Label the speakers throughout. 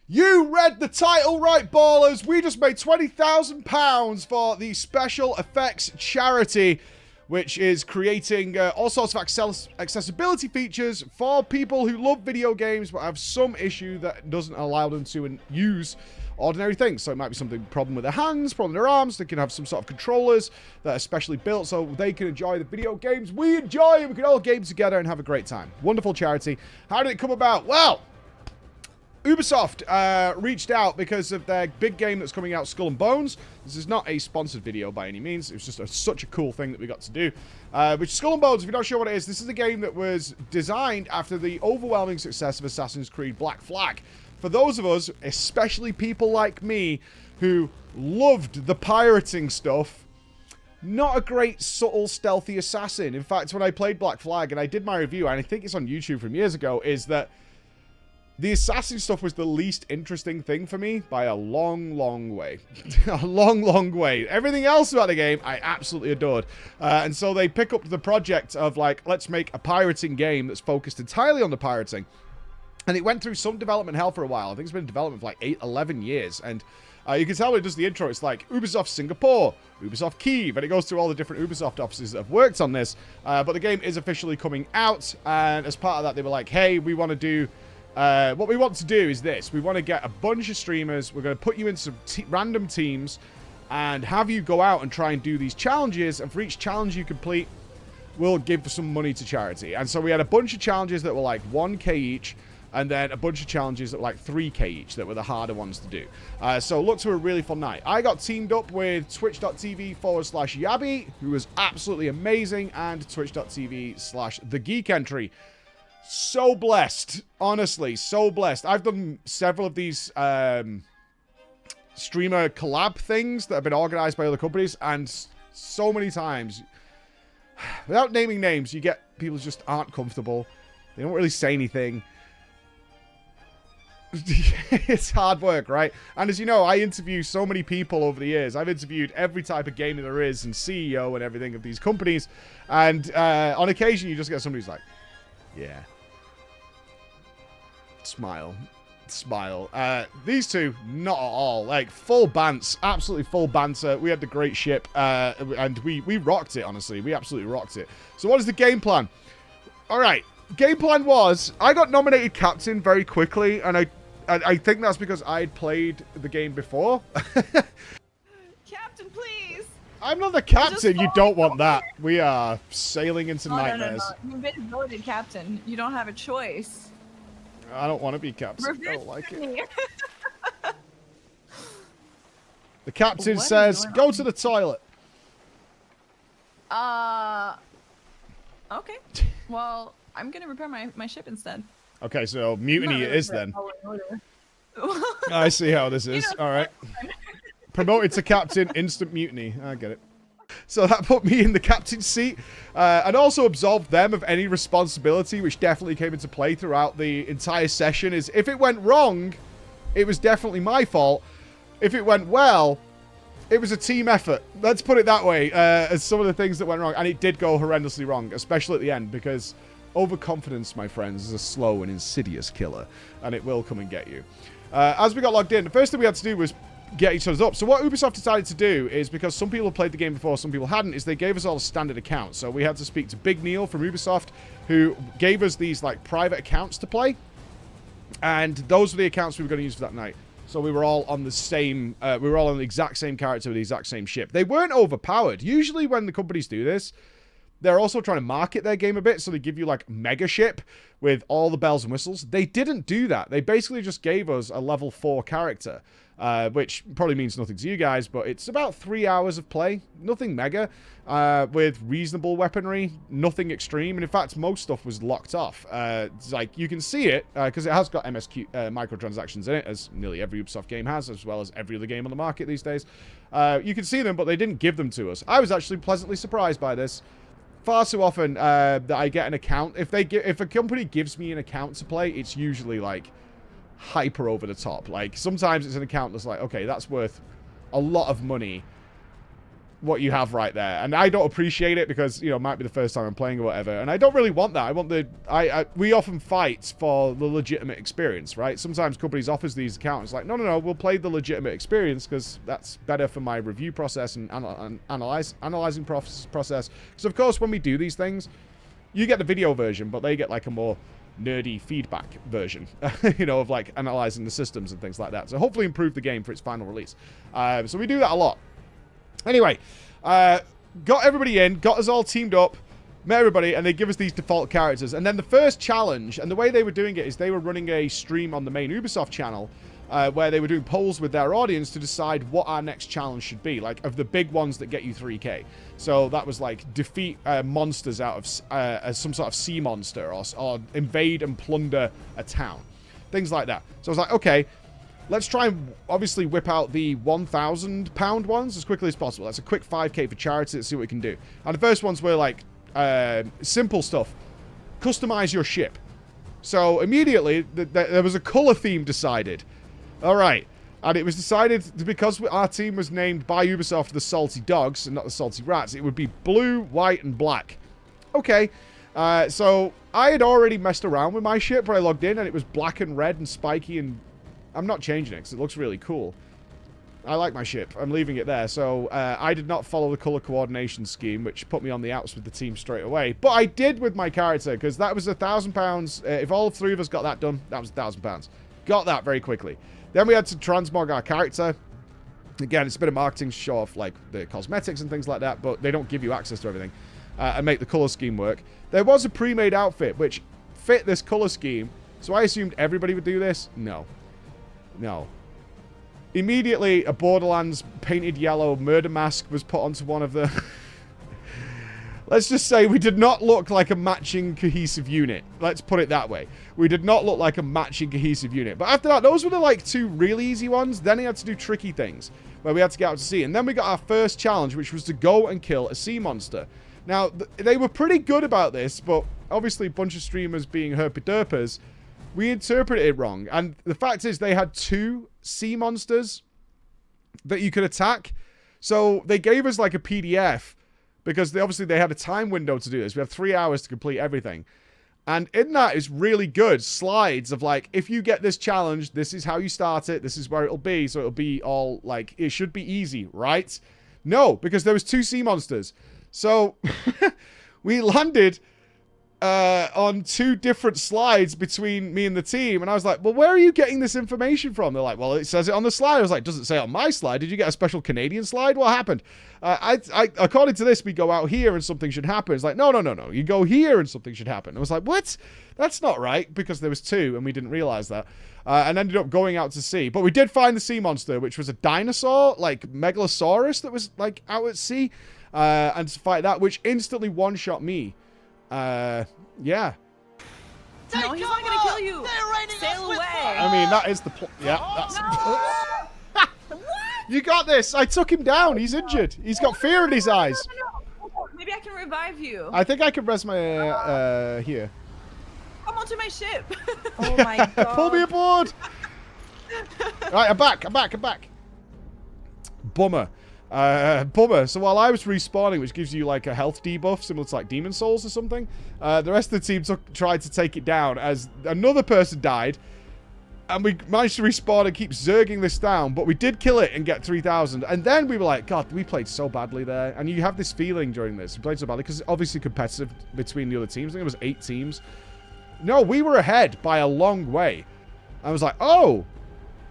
Speaker 1: You read the title right, ballers. We just made £20,000 for the Special Effects charity, which is creating all sorts of accessibility features for people who love video games but have some issue that doesn't allow them to use ordinary things. So it might be something, problem with their hands, problem with their arms. They can have some sort of controllers that are specially built so they can enjoy the video games we enjoy, and we can all game together and have a great time. Wonderful charity. How did it come about? Well, Ubisoft reached out because of their big game that's coming out, Skull and Bones. This is not a sponsored video by any means. It was just such a cool thing that we got to do. Which Skull and Bones, if you're not sure what it is, this is a game that was designed after the overwhelming success of Assassin's Creed Black Flag. For those of us, especially people like me, who loved the pirating stuff, not a great, subtle, stealthy assassin. In fact, when I played Black Flag, and I did my review, and I think it's on YouTube from years ago, is that the assassin stuff was the least interesting thing for me by a long, long way. A long, long way. Everything else about the game, I absolutely adored. And so they pick up the project of, like, let's make a pirating game that's focused entirely on the pirating. And it went through some development hell for a while. I think it's been in development for like 11 years. And you can tell when it does the intro, it's like Ubisoft Singapore, Ubisoft Kyiv, and it goes through all the different Ubisoft offices that have worked on this. But the game is officially coming out. And as part of that, they were like, hey, we want to do... what we want to do is this. We want to get a bunch of streamers. We're going to put you in some random teams and have you go out and try and do these challenges. And for each challenge you complete, we'll give some money to charity. And so we had a bunch of challenges that were like 1k each. And then a bunch of challenges that were like 3k each that were the harder ones to do. So look to a really fun night. I got teamed up with twitch.tv/Yabby, who was absolutely amazing, and twitch.tv/TheGeekEntry. So blessed. Honestly, so blessed. I've done several of these streamer collab things that have been organized by other companies, and so many times, without naming names, you get people who just aren't comfortable. They don't really say anything. It's hard work, right? And as you know, I interview so many people over the years. I've interviewed every type of gamer there is and CEO and everything of these companies. And on occasion, you just get somebody who's like, yeah. Smile. These two, not at all. Like, full bants. Absolutely full banter. We had the great ship. And we rocked it, honestly. We absolutely rocked it. So what is the game plan? All right. Game plan was, I got nominated captain very quickly, and I think that's because I'd played the game before.
Speaker 2: Captain, please!
Speaker 1: I'm not the captain, you don't want that. We are sailing into nightmares.
Speaker 2: No. You've been voted captain. You don't have a choice.
Speaker 1: I don't want to be captain. I don't like it. The captain says, go to the toilet.
Speaker 2: Okay. Well, I'm gonna repair my ship instead.
Speaker 1: Okay, so mutiny it is then. I see how this is. All right. Promoted to captain, instant mutiny. I get it. So that put me in the captain's seat and also absolved them of any responsibility, which definitely came into play throughout the entire session. Is if it went wrong, it was definitely my fault. If it went well, it was a team effort. Let's put it that way, as some of the things that went wrong. And it did go horrendously wrong, especially at the end, because overconfidence, my friends, is a slow and insidious killer, and it will come and get you. As we got logged in, the first thing we had to do was get each other's up. So what Ubisoft decided to do is, because some people played the game before, some people hadn't, is they gave us all a standard account. So we had to speak to Big Neil from Ubisoft, who gave us these like private accounts to play. And those were the accounts we were going to use for that night. So we were all on the same, we were all on the exact same character with the exact same ship. They weren't overpowered. Usually when the companies do this, they're also trying to market their game a bit, so they give you, like, mega ship with all the bells and whistles. They didn't do that. They basically just gave us a level 4 character, which probably means nothing to you guys, but it's about 3 hours of play. Nothing mega, with reasonable weaponry, nothing extreme, and in fact, most stuff was locked off. It's like, you can see it, because it has got MSQ microtransactions in it, as nearly every Ubisoft game has, as well as every other game on the market these days. You can see them, but they didn't give them to us. I was actually pleasantly surprised by this. Far too often that I get an account. If a company gives me an account to play, it's usually like hyper over the top. Like sometimes it's an account that's like, okay, that's worth a lot of money, what you have right there. And I don't appreciate it because, you know, it might be the first time I'm playing or whatever. And I don't really want that. I want we often fight for the legitimate experience, right? Sometimes companies offers these accounts like, no, we'll play the legitimate experience because that's better for my review process and analyzing process. Because, of course, when we do these things, you get the video version, but they get like a more nerdy feedback version, you know, of like analyzing the systems and things like that. So hopefully improve the game for its final release. So we do that a lot. Anyway, got everybody in, got us all teamed up, met everybody, and they give us these default characters. And then the first challenge, and the way they were doing it is they were running a stream on the main Ubisoft channel where they were doing polls with their audience to decide what our next challenge should be, like of the big ones that get you 3K. So that was like defeat monsters out of some sort of sea monster or invade and plunder a town. Things like that. So I was like, okay, let's try and obviously whip out the 1,000 pound ones as quickly as possible. That's a quick 5K for charity. Let's see what we can do. And the first ones were like simple stuff. Customize your ship. So immediately there was a color theme decided. All right. And it was decided because our team was named by Ubisoft the Salty Dogs and not the Salty Rats, it would be blue, white, and black. Okay. So I had already messed around with my ship when I logged in, and it was black and red and spiky, and I'm not changing it because it looks really cool. I like my ship. I'm leaving it there. So I did not follow the color coordination scheme, which put me on the outs with the team straight away. But I did with my character because that was £1,000. If all three of us got that done, that was £1,000. Got that very quickly. Then we had to transmog our character. Again, it's a bit of marketing to show off like the cosmetics and things like that, but they don't give you access to everything and make the color scheme work. There was a pre-made outfit which fit this color scheme, so I assumed everybody would do this. No. No. Immediately, a Borderlands painted yellow murder mask was put onto one of the... Let's just say we did not look like a matching cohesive unit. Let's put it that way. We did not look like a matching cohesive unit. But after that, those were the like two really easy ones. Then we had to do tricky things where we had to get out to sea. And then we got our first challenge, which was to go and kill a sea monster. Now, they were pretty good about this, but obviously a bunch of streamers being herpy-derpers, we interpreted it wrong. And the fact is they had 2 sea monsters that you could attack. So they gave us like a PDF because obviously they had a time window to do this. We have 3 hours to complete everything. And in that is really good slides of like, if you get this challenge, this is how you start it. This is where it'll be. So it'll be all like, it should be easy, right? No, because there was 2 sea monsters. So we landed on 2 different slides between me and the team. And I was like, well, where are you getting this information from? They're like, well, it says it on the slide. I was like, doesn't say it on my slide. Did you get a special Canadian slide? What happened? According to this, we go out here and something should happen. It's like, no. You go here and something should happen. I was like, what? That's not right, because there was 2 and we didn't realize that. And ended up going out to sea. But we did find the sea monster, which was a dinosaur, like Megalosaurus that was like out at sea. And to fight that, which instantly one-shot me. Yeah.
Speaker 2: No, he's not gonna kill you. Sail away.
Speaker 1: I mean, that is the yeah, that's...
Speaker 2: No.
Speaker 1: You got this. I took him down. He's injured. He's got fear in his eyes.
Speaker 2: No. Maybe I can revive you.
Speaker 1: I think I can res my here.
Speaker 2: Come onto my ship.
Speaker 3: Oh my god.
Speaker 1: Pull me aboard. Right, I'm back. Bummer. So while I was respawning, which gives you like a health debuff similar to like Demon Souls or something, the rest of the team tried to take it down as another person died, and we managed to respawn and keep zerging this down, but we did kill it and get 3,000. And then we were like, God, we played so badly there. And you have this feeling during this, we played so badly because it's obviously competitive between the other teams. I think it was 8 teams. No, we were ahead by a long way. I was like, oh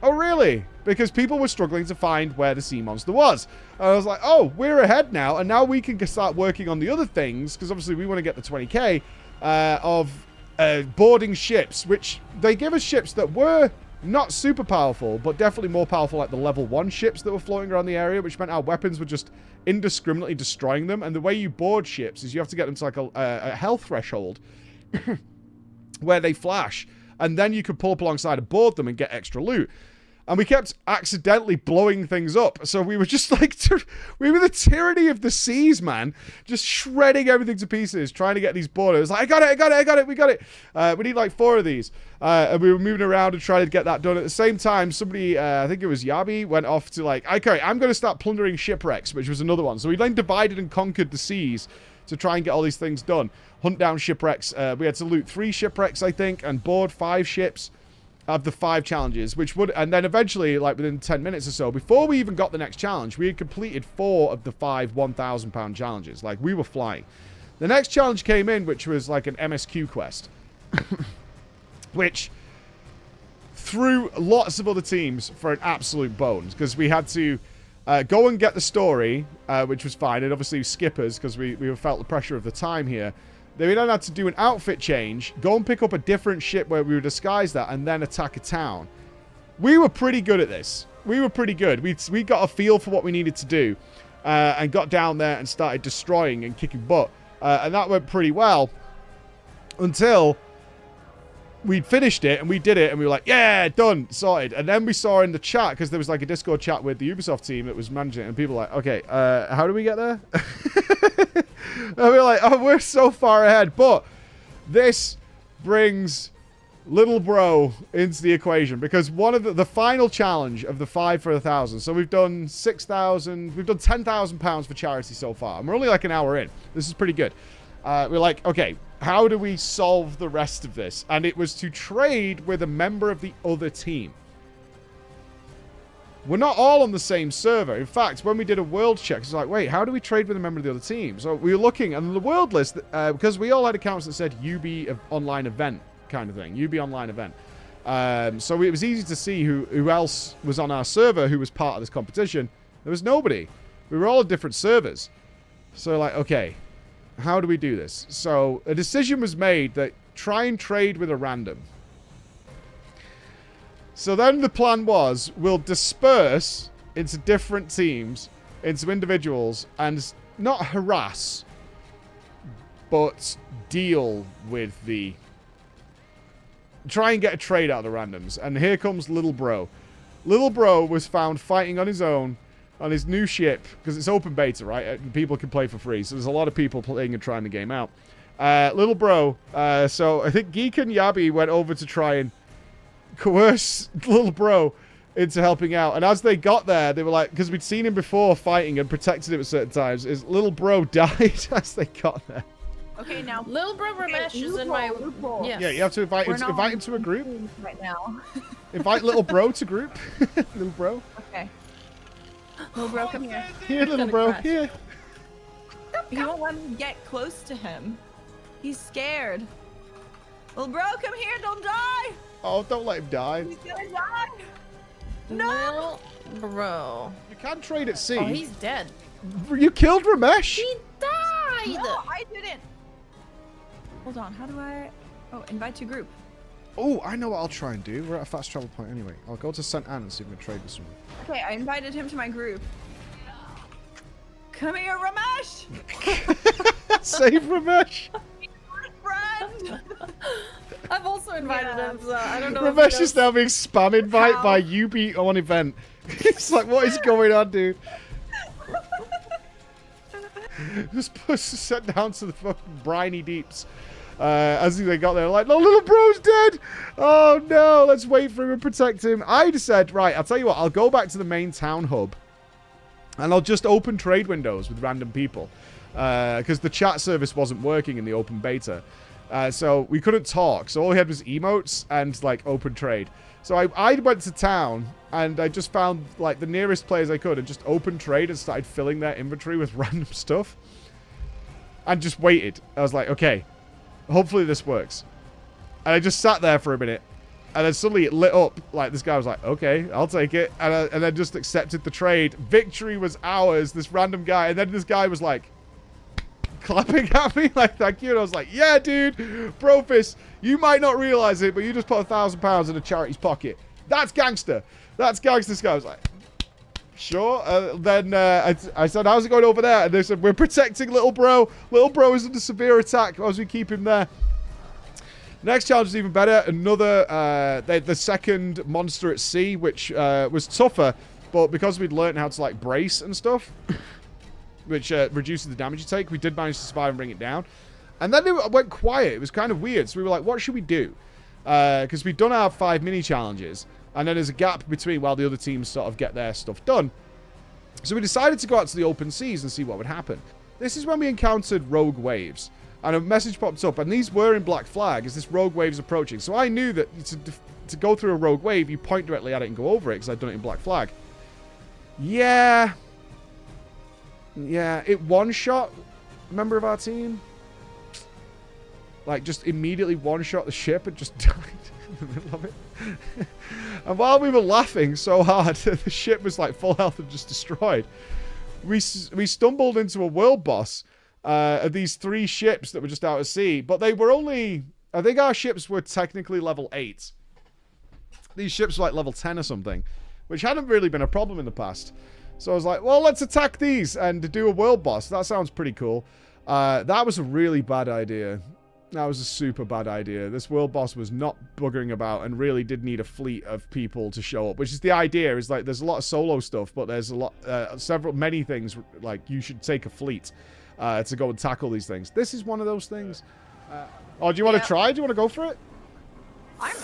Speaker 1: really? Because people were struggling to find where the sea monster was. And I was like, oh, we're ahead now, and now we can start working on the other things, because obviously we want to get the 20k of boarding ships, which they give us ships that were not super powerful, but definitely more powerful, like the level 1 ships that were floating around the area, which meant our weapons were just indiscriminately destroying them. And the way you board ships is you have to get them to like a health threshold where they flash, and then you can pull up alongside and board them and get extra loot. And we kept accidentally blowing things up. So we were just like, we were the tyranny of the seas, man. Just shredding everything to pieces, trying to get these borders. It was like, I got it, we got it. We need like 4 of these. And we were moving around and trying to get that done. At the same time, somebody, I think it was Yabi, went off to like, okay, I'm going to start plundering shipwrecks, which was another one. So we then divided and conquered the seas to try and get all these things done. Hunt down shipwrecks. We had to loot 3 shipwrecks, I think, and board 5 ships. Of the 5 challenges, which would, and then eventually, like within 10 minutes or so, before we even got the next challenge, we had completed 4 of the 5 £1,000 challenges. Like, we were flying. The next challenge came in, which was like an MSQ quest, which threw lots of other teams for an absolute bones, because we had to go and get the story, which was fine, and obviously skippers, because we felt the pressure of the time here. Then we then had to do an outfit change, go and pick up a different ship where we would disguise that, and then attack a town. We were pretty good at this. We were pretty good. We got a feel for what we needed to do, and got down there and started destroying and kicking butt. And that went pretty well until we'd finished it, and we did it, and we were like, yeah, done, sorted. And then we saw in the chat, because there was like a Discord chat with the Ubisoft team that was managing it, and people were like, okay, how do we get there? And we were like, oh, we're so far ahead. But this brings little bro into the equation, because one of the final challenge of the 5 for 1,000. So we've done 6,000, we've done £10,000 for charity so far, and we're only like an hour in. This is pretty good. We're like, okay, how do we solve the rest of this? And it was to trade with a member of the other team. We're not all on the same server. In fact, when we did a world check, it's like, wait, how do we trade with a member of the other team? So we were looking, and the world list, because we all had accounts that said UB online event kind of thing. UB online event. So it was easy to see who else was on our server who was part of this competition. There was nobody. We were all on different servers. So like, okay, how do we do this? So a decision was made that try and trade with a random. So then the plan was, we'll disperse into different teams, into individuals, and not harass, but deal with the... Try and get a trade out of the randoms. And here comes Little Bro. Little Bro was found fighting on his own on his new ship, because it's open beta, right? And people can play for free, so there's a lot of people playing and trying the game out. Little Bro, so I think Geek and Yabi went over to try and coerce Little Bro into helping out. And as they got there, they were like, because we'd seen him before fighting and protected him at certain times, is Little Bro died as they got there.
Speaker 2: Okay, now
Speaker 3: Little Bro Ramesh is in my... Yes.
Speaker 1: Yeah, you have to invite him to a group.
Speaker 2: Right now.
Speaker 1: Invite Little Bro to group. Little Bro.
Speaker 2: Okay. Little Bro, come here.
Speaker 1: Here, Little Bro, here.
Speaker 2: He won't let me get close to him. He's scared. Little Bro, come here, don't die!
Speaker 1: Oh, don't let him die.
Speaker 2: He's gonna die! No!
Speaker 3: Little Bro.
Speaker 1: You can trade at sea.
Speaker 3: Oh, he's dead.
Speaker 1: You killed Ramesh?
Speaker 3: He died!
Speaker 2: No, I didn't! Hold on, how do I... Oh, invite to group.
Speaker 1: Oh, I know what I'll try and do. We're at a fast travel point anyway. I'll go to St. Anne and see if we can trade with someone.
Speaker 2: Okay, I invited him to my group. Come here, Ramesh!
Speaker 1: Save Ramesh!
Speaker 2: Friend!
Speaker 3: I've also invited him, so I don't know
Speaker 1: Ramesh is now being spam invite by UB on event. It's like, what is going on, dude? Just sent down to the fucking briny deeps. As they got there, like, no, Little Bro's dead! Oh no, let's wait for him and protect him. I just said, right, I'll tell you what, I'll go back to the main town hub and I'll just open trade windows with random people. Because the chat service wasn't working in the open beta. So we couldn't talk. So all we had was emotes and, like, open trade. So I went to town and I just found, like, the nearest players I could and just opened trade and started filling their inventory with random stuff. And just waited. I was like, okay, hopefully this works. And I just sat there for a minute. And then suddenly it lit up. Like, this guy was like, okay, I'll take it. And then just accepted the trade. Victory was ours, this random guy. And then this guy was like, clapping at me like, thank you. And I was like, yeah, dude, Brofist, you might not realize it, but you just put £1,000 in a charity's pocket. That's gangster. That's gangster. This guy was like, sure. Then I said, how's it going over there? And they said, we're protecting Little Bro. Little Bro is under severe attack as we keep him there. Next challenge is even better. Another, the second monster at sea, which was tougher, but because we'd learned how to, like, brace and stuff, which reduces the damage you take, we did manage to survive and bring it down. And then it went quiet. It was kind of weird. So we were like, what should we do? Because we've done our 5 mini challenges, and then there's a gap between while the other teams sort of get their stuff done. So we decided to go out to the open seas and see what would happen. This is when we encountered rogue waves. And a message popped up, and these were in black flag as this rogue wave is approaching. So I knew that to go through a rogue wave, you point directly at it and go over it, because I'd done it in black flag. Yeah. Yeah, it one-shot a member of our team. Like, just immediately one-shot the ship and just died in the middle of it. And while we were laughing so hard, the ship was, like, full health and just destroyed. We stumbled into a world boss of these 3 ships that were just out at sea. But they were only... I think our ships were technically level 8. These ships were, like, level 10 or something, which hadn't really been a problem in the past. So I was like, well, let's attack these and do a world boss. That sounds pretty cool. That was a really bad idea. That was a super bad idea. This world boss was not buggering about and really did need a fleet of people to show up, which is the idea. Is like there's a lot of solo stuff, but there's a lot, many things like you should take a fleet to go and tackle these things. This is one of those things. Oh, do you want to try? Do you want to go for it?
Speaker 2: I'm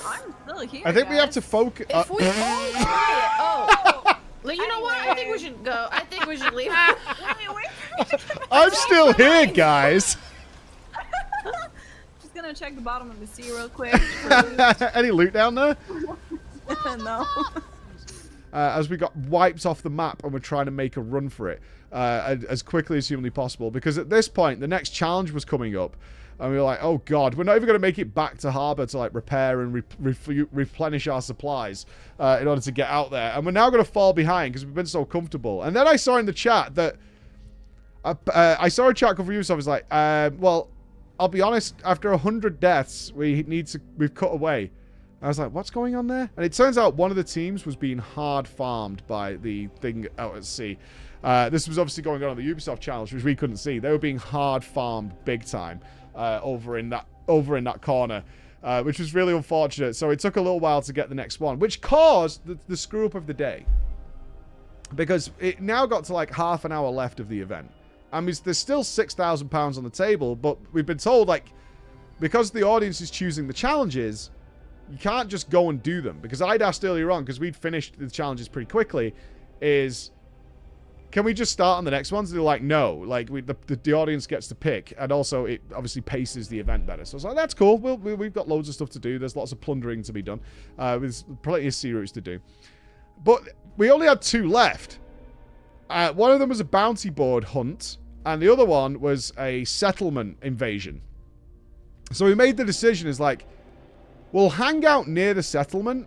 Speaker 2: still here.
Speaker 1: I think we have to focus.
Speaker 3: If we oh. Well, you know what? I think we should go. I think we should leave.
Speaker 2: Wait.
Speaker 1: I'm still here, guys.
Speaker 2: Just gonna check the bottom of the sea real quick.
Speaker 1: Any loot down there?
Speaker 2: No.
Speaker 1: As we got wiped off the map and we're trying to make a run for it as quickly as humanly possible. Because at this point, the next challenge was coming up. And we were like, oh god, we're not even going to make it back to harbour to like repair and replenish our supplies in order to get out there. And we're now going to fall behind because we've been so comfortable. And then I saw in the chat that... I saw a chat come from Ubisoft. It's like, well, I'll be honest, after 100 deaths, we've cut away. I was like, what's going on there? And it turns out one of the teams was being hard farmed by the thing out at sea. This was obviously going on the Ubisoft challenge, which we couldn't see. They were being hard farmed big time over in that corner, which was really unfortunate. So it took a little while to get the next one, which caused the screw up of the day. Because it now got to like half an hour left of the event. I mean, there's still £6,000 on the table, but we've been told, like, because the audience is choosing the challenges, you can't just go and do them. Because I'd asked earlier on, because we'd finished the challenges pretty quickly, is, can we just start on the next ones? And they're like, no. Like, the audience gets to pick. And also, it obviously paces the event better. So I was like, that's cool. We've got loads of stuff to do. There's lots of plundering to be done. There's plenty of sea routes to do. But we only had 2 left. One of them was a bounty board hunt. And the other one was a settlement invasion. So we made the decision is like, we'll hang out near the settlement.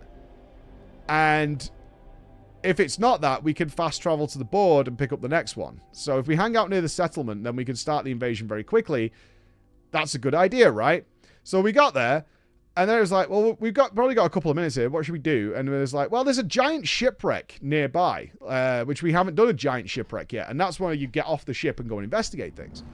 Speaker 1: And if it's not that, we can fast travel to the board and pick up the next one. So if we hang out near the settlement, then we can start the invasion very quickly. That's a good idea, right? So we got there. And then it was like, well, we've probably got a couple of minutes here. What should we do? And it was like, well, there's a giant shipwreck nearby, which we haven't done a giant shipwreck yet. And that's where you get off the ship and go and investigate things.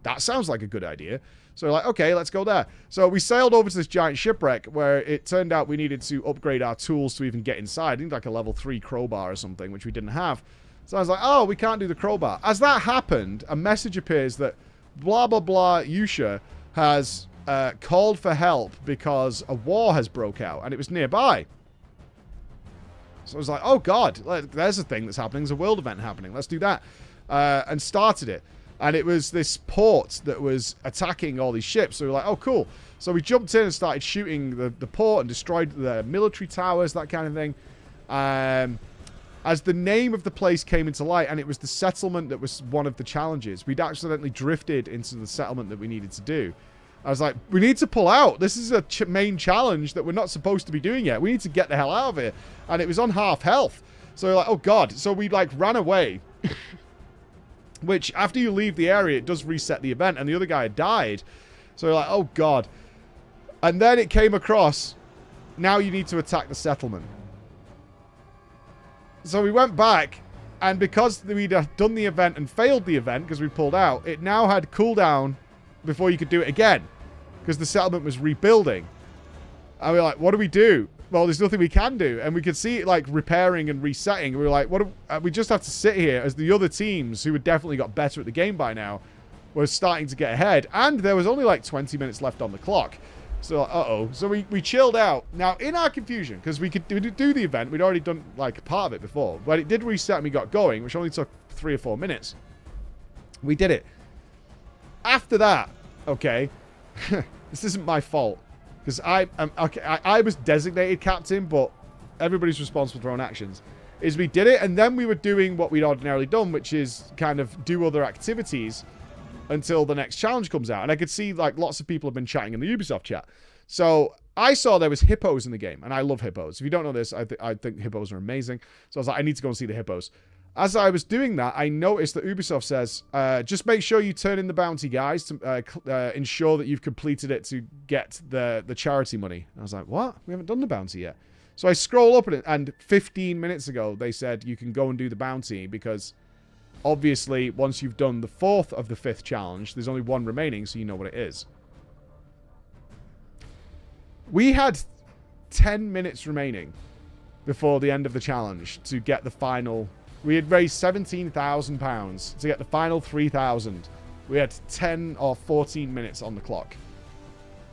Speaker 1: That sounds like a good idea. So we're like, okay, let's go there. So we sailed over to this giant shipwreck where it turned out we needed to upgrade our tools to even get inside. I think like a level 3 crowbar or something, which we didn't have. So I was like, oh, we can't do the crowbar. As that happened, a message appears that blah, blah, blah, Yusha has... called for help because a war has broke out and it was nearby. So I was like, oh god, there's a thing that's happening. There's a world event happening. Let's do that. And started it. And it was this port that was attacking all these ships. So we were like, oh cool. So we jumped in and started shooting the port and destroyed the military towers, that kind of thing. As the name of the place came into light, and it was the settlement that was one of the challenges. We'd accidentally drifted into the settlement that we needed to do. I was like, we need to pull out. This is a main challenge that we're not supposed to be doing yet. We need to get the hell out of here. And it was on half health. So we're like, oh god. So we like ran away. Which, after you leave the area, it does reset the event. And the other guy had died. So we're like, oh god. And then it came across, now you need to attack the settlement. So we went back. And because we'd done the event and failed the event, because we pulled out, it now had cooldown before you could do it again. Because the settlement was rebuilding. And we were like, what do we do? Well, there's nothing we can do. And we could see it like repairing and resetting. We were like, we just have to sit here as the other teams who had definitely got better at the game by now were starting to get ahead. And there was only like 20 minutes left on the clock. So, uh-oh. So we chilled out. Now, in our confusion, because we could do the event, we'd already done like part of it before, but it did reset and we got going, which only took 3 or 4 minutes. We did it. After that, okay, this isn't my fault. Because I was designated captain, but everybody's responsible for their own actions. Is we did it, and then we were doing what we'd ordinarily done, which is kind of do other activities until the next challenge comes out. And I could see, like, lots of people have been chatting in the Ubisoft chat. So I saw there was hippos in the game, and I love hippos. If you don't know this, I think hippos are amazing. So I was like, I need to go and see the hippos. As I was doing that, I noticed that Ubisoft says, just make sure you turn in the bounty, guys, to ensure that you've completed it to get the charity money. And I was like, what? We haven't done the bounty yet. So I scroll up and 15 minutes ago, they said you can go and do the bounty because obviously once you've done the 4th of the 5th challenge, there's only 1 remaining, so you know what it is. We had 10 minutes remaining before the end of the challenge to get the final... We had raised £17,000 to get the final 3,000. We had 10 or 14 minutes on the clock.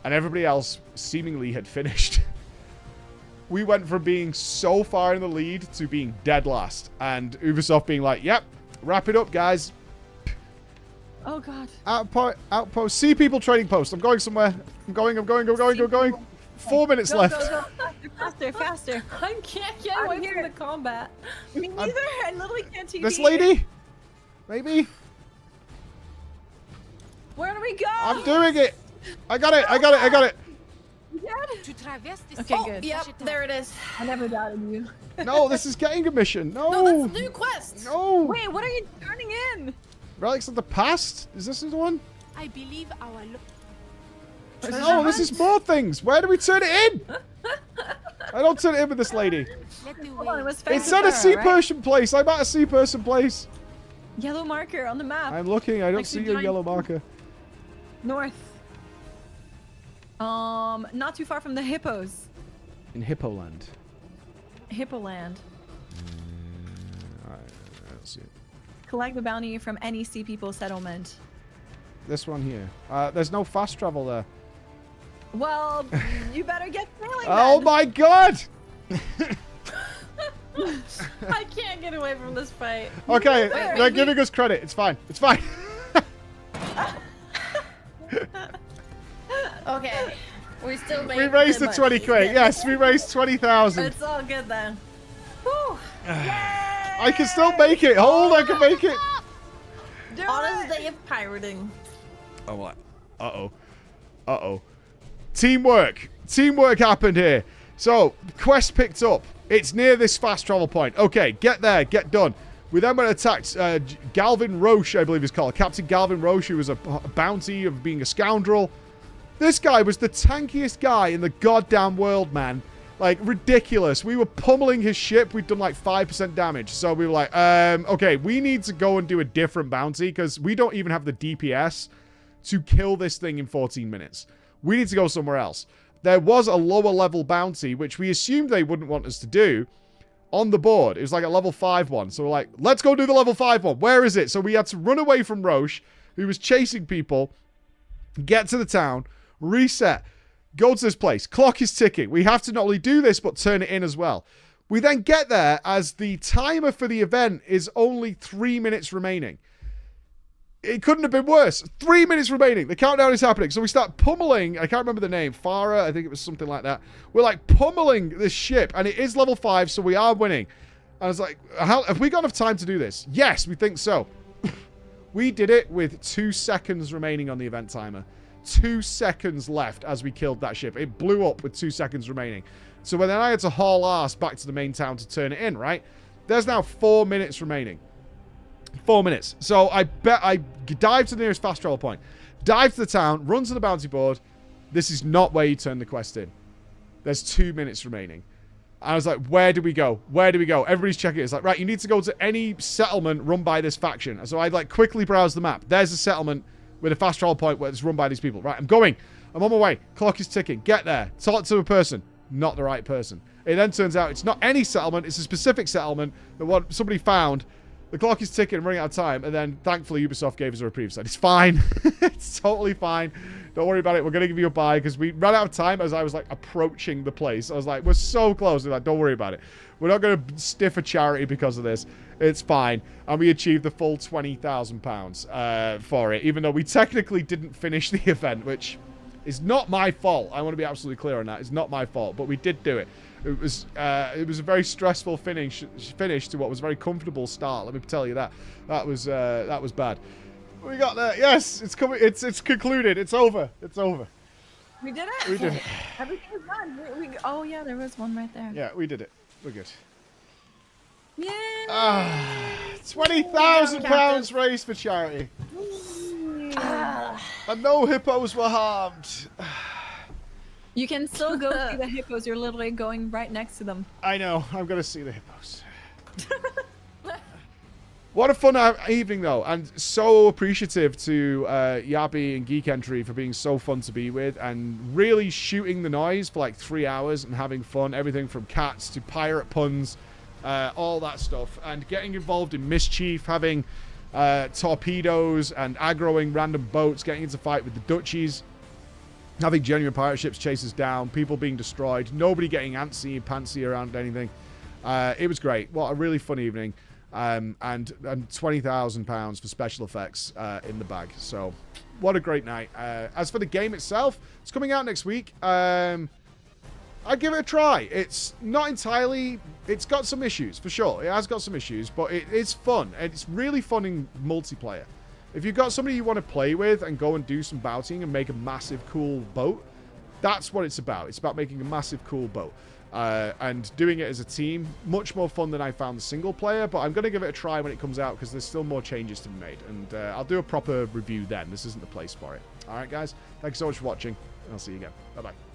Speaker 1: And everybody else seemingly had finished. We went from being so far in the lead to being dead last. And Ubisoft being like, yep, wrap it up, guys.
Speaker 2: Oh, God.
Speaker 1: Outpost. See people trading post. I'm going somewhere. I'm going. 4 minutes left.
Speaker 2: Go. Faster.
Speaker 3: I can't get away from the combat.
Speaker 2: Me neither. I literally can't TV.
Speaker 1: This lady? Maybe?
Speaker 2: Where do we go?
Speaker 1: I'm doing it. I got it.
Speaker 2: Okay, good.
Speaker 3: Yep, there it is.
Speaker 2: I never doubted you.
Speaker 1: No, this is getting a mission. No.
Speaker 3: No, that's a new quest.
Speaker 1: No.
Speaker 2: Wait, what are you turning in?
Speaker 1: Relics of the past? Is this the one?
Speaker 4: I believe our...
Speaker 1: No, this is more things. Where do we turn it in? I don't turn it in with this lady.
Speaker 2: Hold on, it was
Speaker 1: It said a sea person place. I'm at a sea person place.
Speaker 2: Yellow marker on the map.
Speaker 1: I'm looking. I don't
Speaker 2: Like
Speaker 1: see
Speaker 2: the
Speaker 1: your
Speaker 2: giant-
Speaker 1: yellow marker.
Speaker 2: North. Not too far from the hippos.
Speaker 1: In Hippoland.
Speaker 2: Hippoland.
Speaker 1: I don't see it.
Speaker 2: Collect the bounty from any Sea People settlement.
Speaker 1: This one here. There's no fast travel there.
Speaker 2: Well, you better get sailing
Speaker 1: Oh
Speaker 2: then.
Speaker 1: my god!
Speaker 3: I can't get away from this fight.
Speaker 1: Okay,
Speaker 2: Wait,
Speaker 1: they're giving us credit. It's fine. It's fine.
Speaker 3: Okay. We still made
Speaker 1: We raised the
Speaker 3: money.
Speaker 1: 20 quid. Yes, we raised 20,000.
Speaker 3: It's all good then.
Speaker 2: Whew.
Speaker 1: I can still make it. Hold, I can make it.
Speaker 2: Do
Speaker 3: Honest
Speaker 2: it.
Speaker 3: day of pirating.
Speaker 1: Oh, what? Uh-oh. Teamwork. Teamwork happened here. So, quest picked up. It's near this fast travel point. Okay, get there. Get done. We then went and attacked Galvin Roche, I believe he's called. Captain Galvin Roche, who was a bounty of being a scoundrel. This guy was the tankiest guy in the goddamn world, man. Like, ridiculous. We were pummeling his ship. We'd done like 5% damage. So we were like, okay, we need to go and do a different bounty because we don't even have the DPS to kill this thing in 14 minutes. We need to go somewhere else. There was a lower level bounty, which we assumed they wouldn't want us to do, on the board. It was like a level 5 one. So we're like, let's go do the level 5 one. Where is it? So we had to run away from Roche, who was chasing people, get to the town, reset, go to this place. Clock is ticking. We have to not only do this, but turn it in as well. We then get there as the timer for the event is only 3 minutes remaining. It couldn't have been worse. 3 minutes remaining. The countdown is happening. So we start pummeling. I can't remember the name. Farah, I think it was something like that. We're like pummeling this ship. And it is level 5, so we are winning. And I was like, have we got enough time to do this? Yes, we think so. We did it with 2 seconds remaining on the event timer. 2 seconds left as we killed that ship. It blew up with 2 seconds remaining. So then I had to haul ass back to the main town to turn it in, right? There's now 4 minutes remaining. 4 minutes. So I dive to the nearest fast travel point. Dive to the town, run to the bounty board. This is not where you turn the quest in. There's 2 minutes remaining. I was like, where do we go? Where do we go? Everybody's checking it. It's like, right, you need to go to any settlement run by this faction. And so I like quickly browse the map. There's a settlement with a fast travel point where it's run by these people. Right, I'm going. I'm on my way. Clock is ticking. Get there. Talk to a person. Not the right person. It then turns out it's not any settlement. It's a specific settlement that somebody found. The clock is ticking and running out of time. And then, thankfully, Ubisoft gave us a reprieve. Said, it's fine. It's totally fine. Don't worry about it. We're going to give you a buy. Because we ran out of time as I was, like, approaching the place. I was like, we're so close. They're like, don't worry about it. We're not going to stiff a charity because of this. It's fine. And we achieved the full £20,000 for it. Even though we technically didn't finish the event, which is not my fault. I want to be absolutely clear on that. It's not my fault. But we did do it. It was a very stressful finish to what was a very comfortable start. Let me tell you that. That was bad. We got there. Yes, it's coming. It's concluded. It's over. It's over.
Speaker 2: We did it.
Speaker 1: We did it.
Speaker 2: Everything's done. Oh yeah, there was one right there.
Speaker 1: Yeah, we did it. We're good.
Speaker 2: Yeah.
Speaker 1: £20,000 raised for charity. And no hippos were harmed.
Speaker 2: You can still go see the hippos. You're literally going right next to them.
Speaker 1: I know. I'm going to see the hippos. What a fun evening, though. And so appreciative to Yabi and Geek Entry for being so fun to be with. And really shooting the noise for like 3 hours and having fun. Everything from cats to pirate puns. All that stuff. And getting involved in mischief. Having torpedoes and aggroing random boats. Getting into fight with the Dutchies. Having genuine pirate ships chase us down, people being destroyed, nobody getting antsy-pantsy around anything. It was great. What a really fun evening. And £20,000 for special effects in the bag. So, what a great night. As for the game itself, it's coming out next week. I'd give it a try. It's not entirely... It's got some issues, for sure. It has got some issues, but it's fun. And it's really fun in multiplayer. If you've got somebody you want to play with and go and do some bouting and make a massive cool boat, that's what it's about. It's about making a massive cool boat. And doing it as a team, much more fun than I found the single player, but I'm going to give it a try when it comes out because there's still more changes to be made. And I'll do a proper review then. This isn't the place for it. Alright guys, thanks so much for watching, and I'll see you again. Bye-bye.